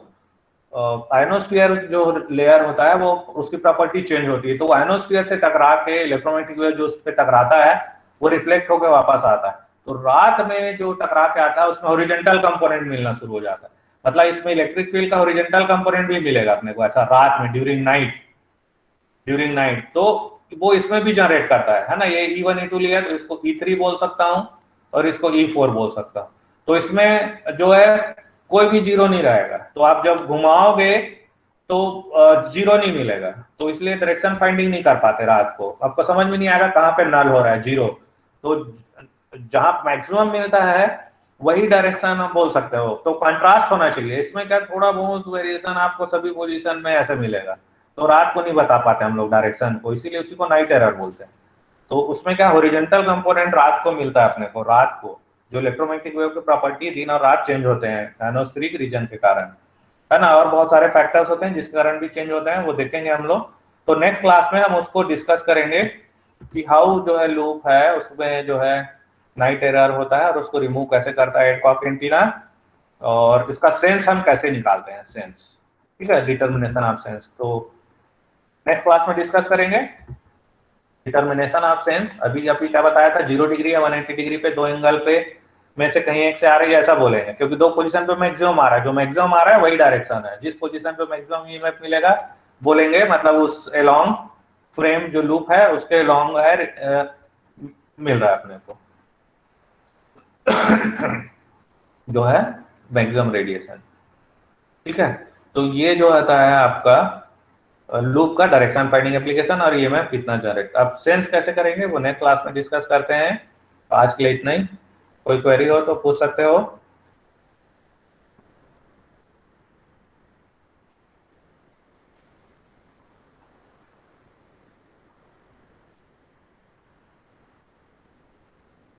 आयनोस्फीयर जो लेयर होता है वो उसकी प्रॉपर्टी चेंज होती है, तो वो आयनोस्फीयर से टकरा के इलेक्ट्रोमैग्नेटिक वेव जो उस पर टकराता है वो रिफ्लेक्ट होकर वापस आता है। तो रात में जो टकरा के आता है उसमें हॉरिजॉन्टल कंपोनेंट मिलना शुरू हो जाता है, मतलब इसमें इलेक्ट्रिक फील्ड का हॉरिजॉन्टल कंपोनेंट भी मिलेगा अपने को ऐसा रात में, ड्यूरिंग नाइट। तो वो इसमें भी जनरेट करता है ना। ये E1 E2 लिया तो इसको E3 बोल सकता हूँ और इसको E4 बोल सकता हूँ। तो इसमें जो है कोई भी जीरो नहीं रहेगा, तो आप जब घुमाओगे तो जीरो नहीं मिलेगा, तो इसलिए डायरेक्शन फाइंडिंग नहीं कर पाते रात को, आपको समझ में नहीं आएगा कहाँ पे नल हो रहा है जीरो। तो जहां मैक्सिमम मिलता है वही डायरेक्शन हम बोल सकते हो। तो कंट्रास्ट होना चाहिए इसमें, क्या थोड़ा बहुत वेरिएशन आपको सभी पोजीशन में ऐसे मिलेगा, तो रात को नहीं बता पाते हम लोग डायरेक्शन को, इसीलिए उसी को नाइट एरर बोलते हैं। तो उसमें क्या हॉरिजॉन्टल कंपोनेंट रात को मिलता है अपने को, रात को जो इलेक्ट्रोमैग्नेटिक वेव की प्रॉपर्टी दिन और रात चेंज होते हैं आयनोस्फीरिक रीजन के कारण, है ना, और बहुत सारे फैक्टर्स होते हैं जिसके कारण भी चेंज होते हैं, वो देखेंगे हम लोग। तो नेक्स्ट क्लास में हम उसको डिस्कस करेंगे कि हाउ जो है लूप है उसमें जो है नाइट एरर होता है और उसको रिमूव कैसे करता है एडकॉक एंटीना, और इसका सेंस हम कैसे निकालते हैं, सेंस, ठीक है, डिटर्मिनेशन ऑफ सेंस। तो नेक्स्ट क्लास में डिस्कस करेंगे डिटर्मिनेशन ऑफ सेंस। अभी अभी क्या बताया था, 0 डिग्री या 180 डिग्री पे दो एंगल पे में से कहीं एक से आ रही है ऐसा बोलेंगे, क्योंकि दो पोजीशन पे मैक्सिमम आ रहा है, जो मैक्सिमम आ रहा है वही डायरेक्शन है, जिस पोजीशन पे मैक्सिमम ईएमएफ मिलेगा बोलेंगे, मतलब उस अलोंग फ्रेम जो लूप है उसके अलोंग है मिल रहा है अपने को जो है मैक्सिमम रेडिएशन, ठीक है। तो ये जो आता है आपका लूप का डायरेक्शन फाइंडिंग एप्लीकेशन और ईएमएफ कितना जनरेट, अब सेंस कैसे करेंगे वो नेक्स्ट क्लास में डिस्कस करते हैं। आज के लिए इतना ही, कोई क्वेरी हो तो पूछ सकते हो।